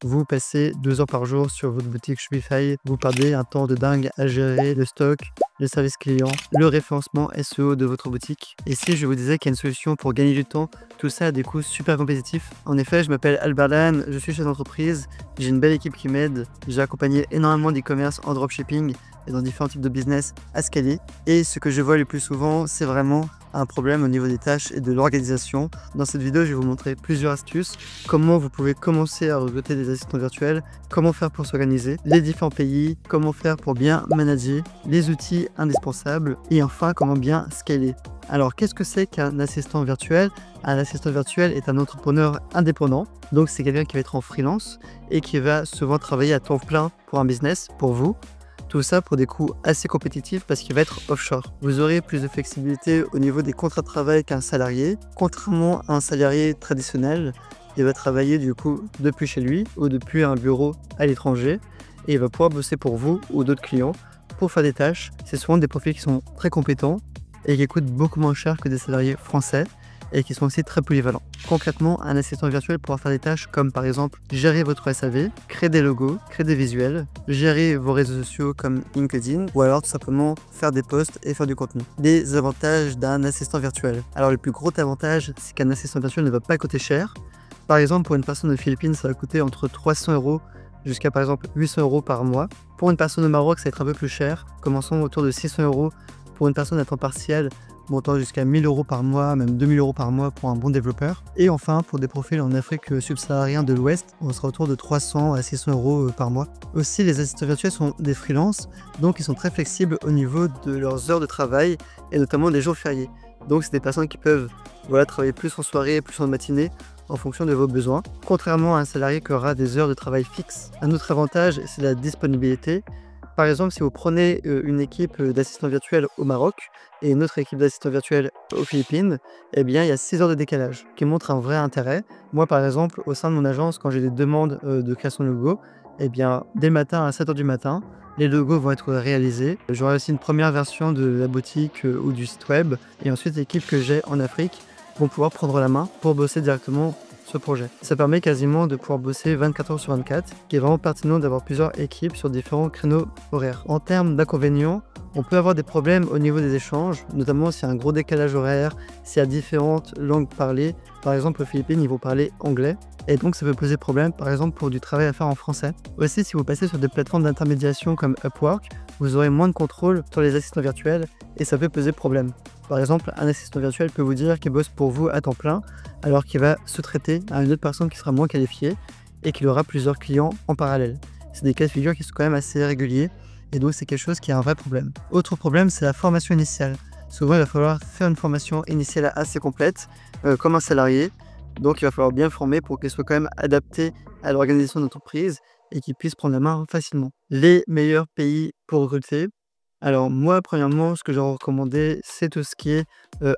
vous passez 2 heures par jour sur votre boutique Shopify, vous perdez un temps de dingue à gérer le stock, le service client, le référencement SEO de votre boutique. Et si je vous disais qu'il y a une solution pour gagner du temps, tout ça à des coûts super compétitifs. En effet, je m'appelle Albert Dan, je suis chef d'entreprise, j'ai une belle équipe qui m'aide, j'ai accompagné énormément d'e-commerce en dropshipping et dans différents types de business à scaler. Et ce que je vois le plus souvent, c'est vraiment un problème au niveau des tâches et de l'organisation. Dans cette vidéo, je vais vous montrer plusieurs astuces, comment vous pouvez commencer à recruter des assistants virtuels, comment faire pour s'organiser, les différents pays, comment faire pour bien manager, les outils indispensables et enfin comment bien scaler. Alors qu'est-ce que c'est qu'un assistant virtuel? Un assistant virtuel est un entrepreneur indépendant, donc c'est quelqu'un qui va être en freelance et qui va souvent travailler à temps plein pour un business, pour vous. Tout ça pour des coûts assez compétitifs parce qu'il va être offshore. Vous aurez plus de flexibilité au niveau des contrats de travail qu'un salarié. Contrairement à un salarié traditionnel, il va travailler du coup depuis chez lui ou depuis un bureau à l'étranger et il va pouvoir bosser pour vous ou d'autres clients pour faire des tâches. C'est souvent des profils qui sont très compétents et qui coûtent beaucoup moins cher que des salariés français et qui sont aussi très polyvalents. Concrètement, un assistant virtuel pourra faire des tâches comme par exemple gérer votre SAV, créer des logos, créer des visuels, gérer vos réseaux sociaux comme LinkedIn ou alors tout simplement faire des posts et faire du contenu. Les avantages d'un assistant virtuel. Alors le plus gros avantage, c'est qu'un assistant virtuel ne va pas coûter cher. Par exemple, pour une personne aux Philippines, ça va coûter entre 300 € jusqu'à par exemple 800 € par mois. Pour une personne au Maroc, ça va être un peu plus cher, commençons autour de 600 € pour une personne à temps partiel, montant jusqu'à 1000 € par mois, même 2000 € par mois pour un bon développeur. Et enfin, pour des profils en Afrique subsaharienne de l'Ouest, on sera autour de 300 à 600 € par mois. Aussi, les assistants virtuels sont des freelances, donc ils sont très flexibles au niveau de leurs heures de travail et notamment des jours fériés. Donc, c'est des personnes qui peuvent travailler plus en soirée, plus en matinée, en fonction de vos besoins, contrairement à un salarié qui aura des heures de travail fixes. Un autre avantage, c'est la disponibilité. Par exemple, si vous prenez une équipe d'assistants virtuels au Maroc et une autre équipe d'assistants virtuels aux Philippines, eh bien, il y a 6 heures de décalage, qui montre un vrai intérêt. Moi, par exemple, au sein de mon agence, quand j'ai des demandes de création de logos, eh bien, dès le matin à 7 heures du matin, les logos vont être réalisés. J'aurai aussi une première version de la boutique ou du site web. Et ensuite, l'équipe que j'ai en Afrique vont pouvoir prendre la main pour bosser directement ce projet. Ça permet quasiment de pouvoir bosser 24 heures sur 24, qui est vraiment pertinent d'avoir plusieurs équipes sur différents créneaux horaires. En termes d'inconvénients, on peut avoir des problèmes au niveau des échanges, notamment s'il y a un gros décalage horaire, s'il y a différentes langues parlées. Par exemple, aux Philippines, ils vont parler anglais. Et donc, ça peut poser problème, par exemple, pour du travail à faire en français. Aussi, si vous passez sur des plateformes d'intermédiation comme Upwork, vous aurez moins de contrôle sur les assistants virtuels et ça peut poser problème. Par exemple, un assistant virtuel peut vous dire qu'il bosse pour vous à temps plein, alors qu'il va se traiter à une autre personne qui sera moins qualifiée et qu'il aura plusieurs clients en parallèle. C'est des cas de figure qui sont quand même assez réguliers et donc c'est quelque chose qui est un vrai problème. Autre problème, c'est la formation initiale. Souvent, il va falloir faire une formation initiale assez complète, comme un salarié. Donc, il va falloir bien former pour qu'elle soit quand même adaptée à l'organisation d'entreprise et qu'il puisse prendre la main facilement. Les meilleurs pays pour recruter. Alors moi, premièrement, ce que j'aurais recommandé, c'est tout ce qui est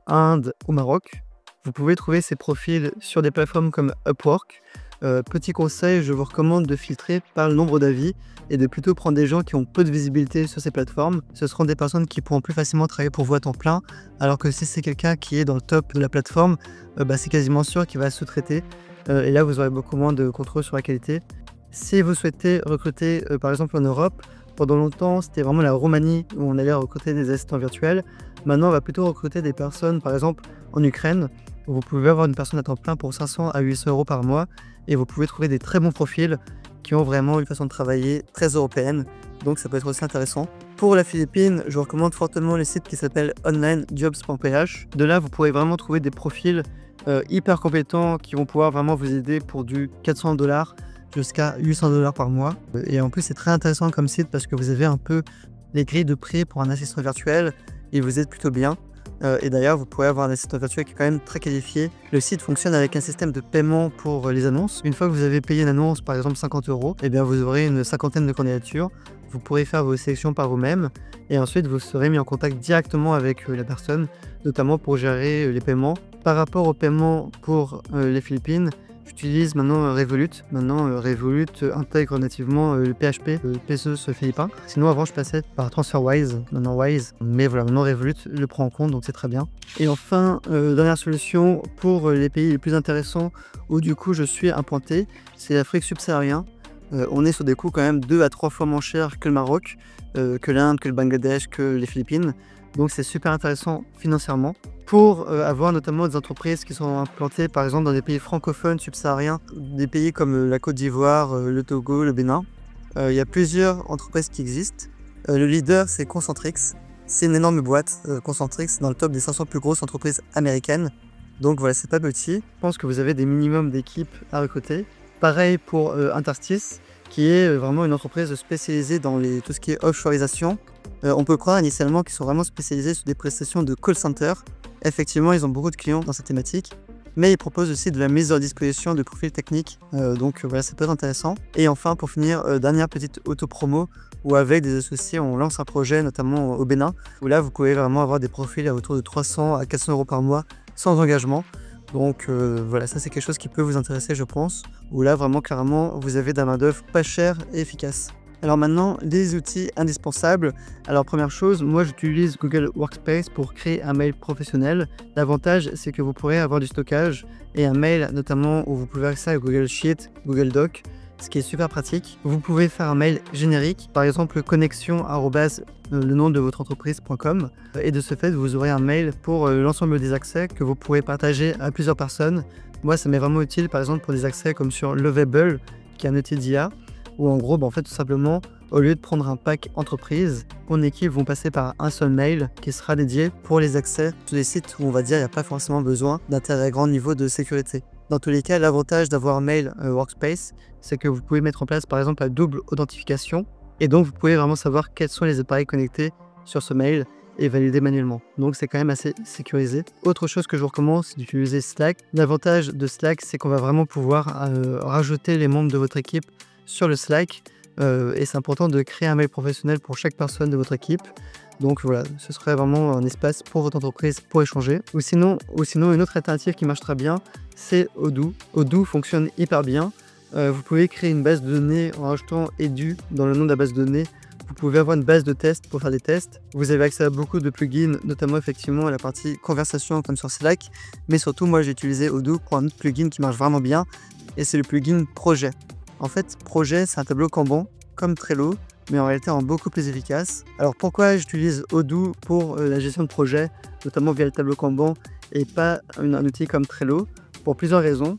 Inde ou Maroc. Vous pouvez trouver ces profils sur des plateformes comme Upwork. Petit conseil, je vous recommande de filtrer par le nombre d'avis et de plutôt prendre des gens qui ont peu de visibilité sur ces plateformes. Ce seront des personnes qui pourront plus facilement travailler pour vous à temps plein, alors que si c'est quelqu'un qui est dans le top de la plateforme, c'est quasiment sûr qu'il va se traiter. Et là, vous aurez beaucoup moins de contrôle sur la qualité. Si vous souhaitez recruter, par exemple en Europe, pendant longtemps, c'était vraiment la Roumanie où on allait recruter des assistants virtuels. Maintenant, on va plutôt recruter des personnes, par exemple en Ukraine, où vous pouvez avoir une personne à temps plein pour 500 à 800 € par mois et vous pouvez trouver des très bons profils qui ont vraiment une façon de travailler très européenne. Donc, ça peut être aussi intéressant. Pour la Philippine, je vous recommande fortement les sites qui s'appellent onlinejobs.ph. De là, vous pourrez vraiment trouver des profils hyper compétents qui vont pouvoir vraiment vous aider pour du 400 $ jusqu'à 800 $ par mois. Et en plus, c'est très intéressant comme site parce que vous avez un peu les grilles de prix pour un assistant virtuel. Il vous aide plutôt bien. Et d'ailleurs, vous pourrez avoir un assistant virtuel qui est quand même très qualifié. Le site fonctionne avec un système de paiement pour les annonces. Une fois que vous avez payé une annonce, par exemple 50 €, eh bien vous aurez une cinquantaine de candidatures. Vous pourrez faire vos sélections par vous-même et ensuite vous serez mis en contact directement avec la personne, notamment pour gérer les paiements. Par rapport aux paiements pour les Philippines, j'utilise maintenant Revolut. Maintenant, Revolut intègre nativement le PHP, le pesos philippin. Sinon, avant, je passais par TransferWise, maintenant Wise. Mais voilà, maintenant Revolut le prend en compte, donc c'est très bien. Et enfin, dernière solution pour les pays les plus intéressants où du coup je suis implanté, c'est l'Afrique subsaharienne. on est sur des coûts quand même 2 à 3 fois moins chers que le Maroc, que l'Inde, que le Bangladesh, que les Philippines. Donc c'est super intéressant financièrement pour avoir notamment des entreprises qui sont implantées par exemple dans des pays francophones subsahariens, des pays comme la Côte d'Ivoire, le Togo, le Bénin. Il y a plusieurs entreprises qui existent. Le leader, c'est Concentrix. C'est une énorme boîte, Concentrix, dans le top des 500 plus grosses entreprises américaines. Donc voilà, c'est pas petit. Je pense que vous avez des minimums d'équipes à recruter. Pareil pour Interstice, qui est vraiment une entreprise spécialisée dans tout ce qui est offshoreisation. On peut croire initialement qu'ils sont vraiment spécialisés sur des prestations de call center. Effectivement, ils ont beaucoup de clients dans cette thématique. Mais ils proposent aussi de la mise à disposition de profils techniques. Donc voilà, ça peut être intéressant. Et enfin, pour finir, dernière petite auto-promo, où avec des associés, on lance un projet, notamment au Bénin, où là, vous pouvez vraiment avoir des profils à autour de 300 à 400 € par mois, sans engagement. Donc voilà, ça c'est quelque chose qui peut vous intéresser, je pense, où là, vraiment, clairement, vous avez de la main-d'œuvre pas chère et efficace. Alors maintenant, les outils indispensables. Alors première chose, moi j'utilise Google Workspace pour créer un mail professionnel. L'avantage, c'est que vous pourrez avoir du stockage et un mail notamment où vous pouvez accéder à Google Sheet, Google Doc, ce qui est super pratique. Vous pouvez faire un mail générique, par exemple connexion@ le nom de votre entreprise.com, et de ce fait, vous aurez un mail pour l'ensemble des accès que vous pourrez partager à plusieurs personnes. Moi, ça m'est vraiment utile, par exemple, pour des accès comme sur Lovable, qui est un outil d'IA, où en gros, en fait, tout simplement, au lieu de prendre un pack entreprise, mon équipe vont passer par un seul mail qui sera dédié pour les accès sur des sites où on va dire il n'y a pas forcément besoin d'un très grand niveau de sécurité. Dans tous les cas, l'avantage d'avoir un mail Workspace, c'est que vous pouvez mettre en place par exemple la double authentification et donc vous pouvez vraiment savoir quels sont les appareils connectés sur ce mail et valider manuellement. Donc c'est quand même assez sécurisé. Autre chose que je vous recommande, c'est d'utiliser Slack. L'avantage de Slack, c'est qu'on va vraiment pouvoir rajouter les membres de votre équipe sur le Slack et c'est important de créer un mail professionnel pour chaque personne de votre équipe. Donc voilà, ce serait vraiment un espace pour votre entreprise pour échanger. Ou sinon une autre alternative qui marche très bien, c'est Odoo. Odoo fonctionne hyper bien. Vous pouvez créer une base de données en rajoutant Edu dans le nom de la base de données. Vous pouvez avoir une base de tests pour faire des tests. Vous avez accès à beaucoup de plugins, notamment effectivement à la partie conversation comme sur Slack. Mais surtout, moi j'ai utilisé Odoo pour un autre plugin qui marche vraiment bien. Et c'est le plugin Projet. En fait, Projet, c'est un tableau Kanban comme Trello, mais en réalité en beaucoup plus efficace. Alors pourquoi j'utilise Odoo pour la gestion de projet, notamment via le tableau Kanban et pas un outil comme Trello? Pour plusieurs raisons.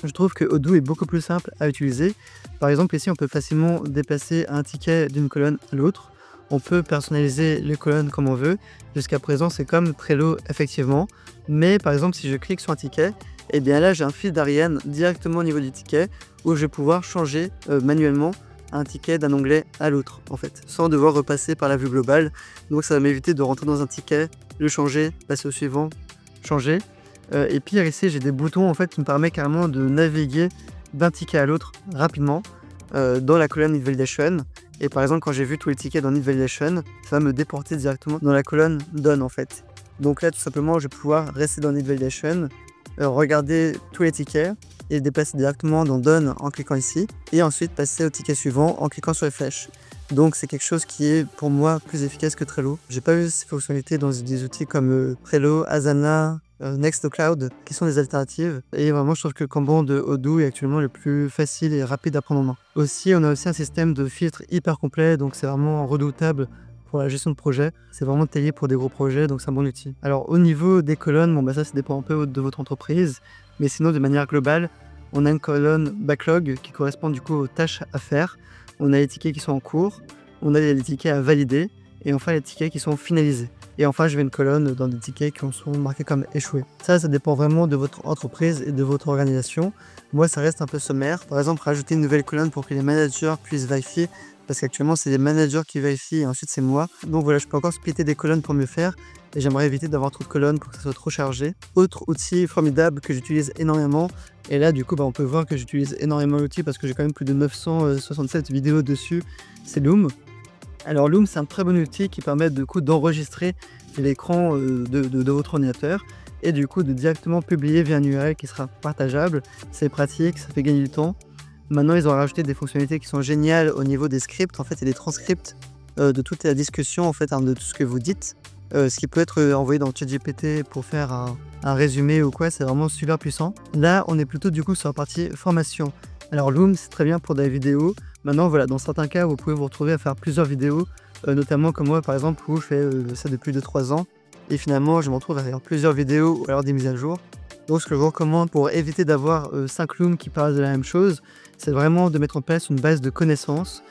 Je trouve que Odoo est beaucoup plus simple à utiliser. Par exemple, ici, on peut facilement déplacer un ticket d'une colonne à l'autre. On peut personnaliser les colonnes comme on veut. Jusqu'à présent, c'est comme Trello, effectivement. Mais par exemple, si je clique sur un ticket, et bien là, j'ai un fil d'Ariane directement au niveau du ticket où je vais pouvoir changer manuellement un ticket d'un onglet à l'autre, en fait, sans devoir repasser par la vue globale. Donc ça va m'éviter de rentrer dans un ticket, le changer, passer au suivant, changer. Et puis ici, j'ai des boutons en fait qui me permettent carrément de naviguer d'un ticket à l'autre rapidement dans la colonne Need Validation. Et par exemple, quand j'ai vu tous les tickets dans Need Validation, ça va me déporter directement dans la colonne Done en fait. Donc là, tout simplement, je vais pouvoir rester dans Need Validation, regarder tous les tickets et déplacer directement dans Done en cliquant ici, et ensuite passer au ticket suivant en cliquant sur les flèches. Donc c'est quelque chose qui est pour moi plus efficace que Trello. J'ai pas vu ces fonctionnalités dans des outils comme Trello, Asana, Nextcloud, qui sont des alternatives. Et vraiment, je trouve que le Kanban de Odoo est actuellement le plus facile et rapide à prendre en main. Aussi, on a aussi un système de filtre hyper complet, donc c'est vraiment redoutable pour la gestion de projet. C'est vraiment taillé pour des gros projets, donc c'est un bon outil. Alors au niveau des colonnes, bon bah ça dépend un peu de votre entreprise, mais sinon de manière globale, on a une colonne backlog qui correspond du coup aux tâches à faire. On a les tickets qui sont en cours, on a les tickets à valider, et enfin les tickets qui sont finalisés. Et enfin, je vais une colonne dans des tickets qui sont marqués comme échoués. Ça dépend vraiment de votre entreprise et de votre organisation. Moi, ça reste un peu sommaire. Par exemple, rajouter une nouvelle colonne pour que les managers puissent vérifier, parce qu'actuellement, c'est les managers qui vérifient et ensuite c'est moi. Donc voilà, je peux encore splitter des colonnes pour mieux faire. Et j'aimerais éviter d'avoir trop de colonnes pour que ça soit trop chargé. Autre outil formidable que j'utilise énormément, et là du coup on peut voir que j'utilise énormément l'outil parce que j'ai quand même plus de 967 vidéos dessus, c'est Loom. Alors Loom, c'est un très bon outil qui permet du coup d'enregistrer l'écran de votre ordinateur et du coup de directement publier via un URL qui sera partageable. C'est pratique, ça fait gagner du temps. Maintenant ils ont rajouté des fonctionnalités qui sont géniales au niveau des scripts, en fait, et des transcripts de toute la discussion, en fait, de tout ce que vous dites. Ce qui peut être envoyé dans ChatGPT pour faire un résumé ou quoi, c'est vraiment super puissant. Là, on est plutôt du coup sur la partie formation. Alors Loom, c'est très bien pour des vidéos. Maintenant, voilà, dans certains cas, vous pouvez vous retrouver à faire plusieurs vidéos, notamment comme moi, par exemple, où je fais ça depuis 2-3 ans. Et finalement, je me retrouve à faire plusieurs vidéos ou alors des mises à jour. Donc, ce que je vous recommande pour éviter d'avoir 5 looms qui parlent de la même chose, c'est vraiment de mettre en place une base de connaissances.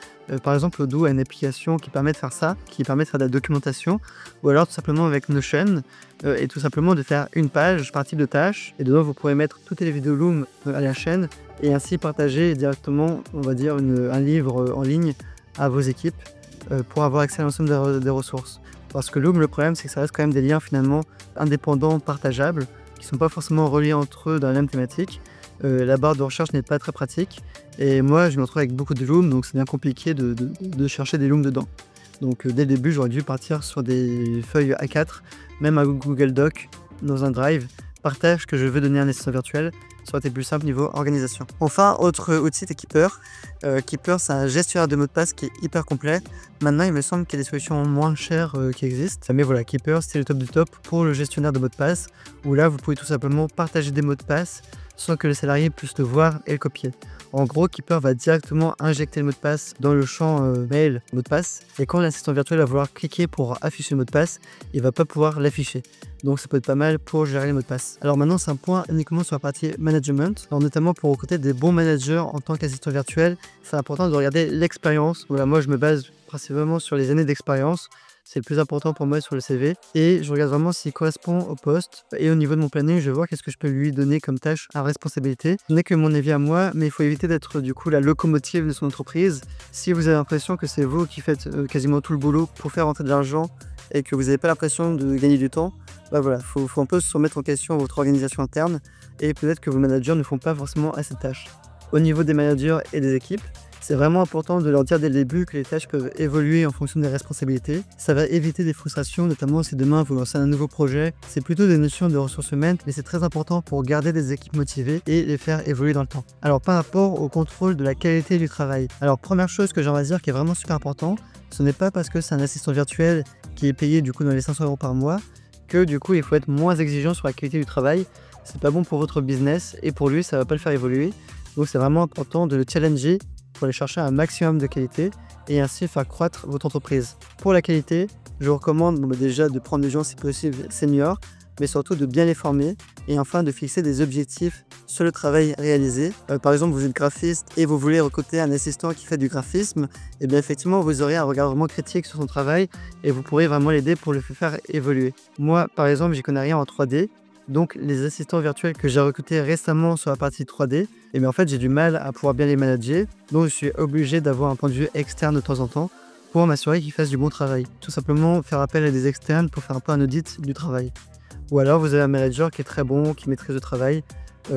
Par exemple, Odoo a une application qui permet de faire ça, qui permet de faire de la documentation, ou alors tout simplement avec Notion, et tout simplement de faire une page par type de tâche, et dedans vous pourrez mettre toutes les vidéos Loom à la chaîne, et ainsi partager directement, on va dire, un livre en ligne à vos équipes pour avoir accès à l'ensemble des ressources. Parce que Loom, le problème, c'est que ça reste quand même des liens finalement indépendants, partageables, qui ne sont pas forcément reliés entre eux dans la même thématique. La barre de recherche n'est pas très pratique. Et moi, je me retrouve avec beaucoup de looms, donc c'est bien compliqué de chercher des looms dedans. Donc dès le début, j'aurais dû partir sur des feuilles A4, même un Google Doc, dans un Drive, partage que je veux donner à un assistant virtuel. Ça aurait été plus simple niveau organisation. Enfin, autre outil, c'est Keeper. Keeper, c'est un gestionnaire de mots de passe qui est hyper complet. Maintenant, il me semble qu'il y a des solutions moins chères qui existent. Mais voilà, Keeper, c'est le top du top pour le gestionnaire de mots de passe, où là, vous pouvez tout simplement partager des mots de passe sans que le salarié puisse le voir et le copier. En gros, Keeper va directement injecter le mot de passe dans le champ mail mot de passe, et quand l'assistant virtuel va vouloir cliquer pour afficher le mot de passe, il va pas pouvoir l'afficher. Donc ça peut être pas mal pour gérer les mots de passe. Alors maintenant, c'est un point uniquement sur la partie management. Alors notamment pour recruter des bons managers en tant qu'assistant virtuel, c'est important de regarder l'expérience. Voilà, moi je me base principalement sur les années d'expérience. C'est le plus important pour moi sur le CV, et je regarde vraiment s'il correspond au poste, et au niveau de mon planning, je vais voir qu'est-ce que je peux lui donner comme tâche à responsabilité. Ce n'est que mon avis à moi, mais il faut éviter d'être du coup la locomotive de son entreprise. Si vous avez l'impression que c'est vous qui faites quasiment tout le boulot pour faire rentrer de l'argent et que vous n'avez pas l'impression de gagner du temps, bah voilà, faut un peu se remettre en question votre organisation interne, et peut-être que vos managers ne font pas forcément assez de tâches. Au niveau des managers et des équipes, c'est vraiment important de leur dire dès le début que les tâches peuvent évoluer en fonction des responsabilités. Ça va éviter des frustrations, notamment si demain vous lancez un nouveau projet. C'est plutôt des notions de ressources humaines, mais c'est très important pour garder des équipes motivées et les faire évoluer dans le temps. Alors par rapport au contrôle de la qualité du travail. Alors première chose que j'aimerais dire qui est vraiment super important, ce n'est pas parce que c'est un assistant virtuel qui est payé du coup dans les 500 € par mois que du coup il faut être moins exigeant sur la qualité du travail. C'est pas bon pour votre business et pour lui ça va pas le faire évoluer. Donc c'est vraiment important de le challenger pour aller chercher un maximum de qualité et ainsi faire croître votre entreprise. Pour la qualité, je vous recommande déjà de prendre des gens si possible seniors, mais surtout de bien les former et enfin de fixer des objectifs sur le travail réalisé. Par exemple, vous êtes graphiste et vous voulez recruter un assistant qui fait du graphisme, et bien effectivement vous aurez un regard vraiment critique sur son travail et vous pourrez vraiment l'aider pour le faire évoluer. Moi par exemple, j'y connais rien en 3D. Donc les assistants virtuels que j'ai recrutés récemment sur la partie 3D, et bien en fait j'ai du mal à pouvoir bien les manager, donc je suis obligé d'avoir un point de vue externe de temps en temps pour m'assurer qu'ils fassent du bon travail. Tout simplement faire appel à des externes pour faire un peu un audit du travail. Ou alors vous avez un manager qui est très bon, qui maîtrise le travail,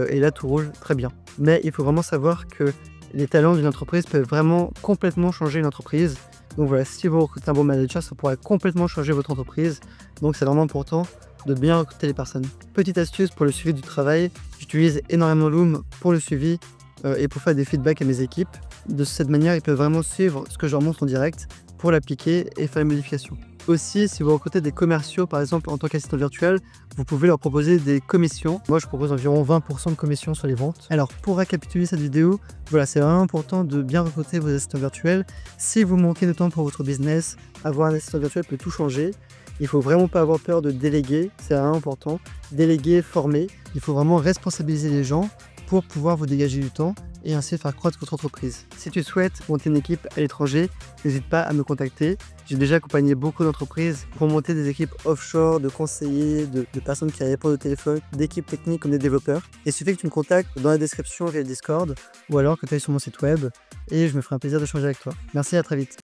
et là tout roule très bien. Mais il faut vraiment savoir que les talents d'une entreprise peuvent vraiment complètement changer une entreprise. Donc voilà, si vous recrutez un bon manager, ça pourrait complètement changer votre entreprise. Donc c'est vraiment important de bien recruter les personnes. Petite astuce pour le suivi du travail, j'utilise énormément Loom pour le suivi et pour faire des feedbacks à mes équipes. De cette manière, ils peuvent vraiment suivre ce que je leur montre en direct pour l'appliquer et faire les modifications. Aussi, si vous recrutez des commerciaux, par exemple en tant qu'assistant virtuel, vous pouvez leur proposer des commissions. Moi, je propose environ 20% de commission sur les ventes. Alors, pour récapituler cette vidéo, voilà, c'est vraiment important de bien recruter vos assistants virtuels. Si vous manquez de temps pour votre business, avoir un assistant virtuel peut tout changer. Il ne faut vraiment pas avoir peur de déléguer, c'est vraiment important. Déléguer, former, il faut vraiment responsabiliser les gens pour pouvoir vous dégager du temps et ainsi faire croître votre entreprise. Si tu souhaites monter une équipe à l'étranger, n'hésite pas à me contacter. J'ai déjà accompagné beaucoup d'entreprises pour monter des équipes offshore, de conseillers, de personnes qui répondent au téléphone, d'équipes techniques comme des développeurs. Il suffit que tu me contactes dans la description via le Discord ou alors que tu ailles sur mon site web et je me ferai un plaisir d'échanger avec toi. Merci, à très vite.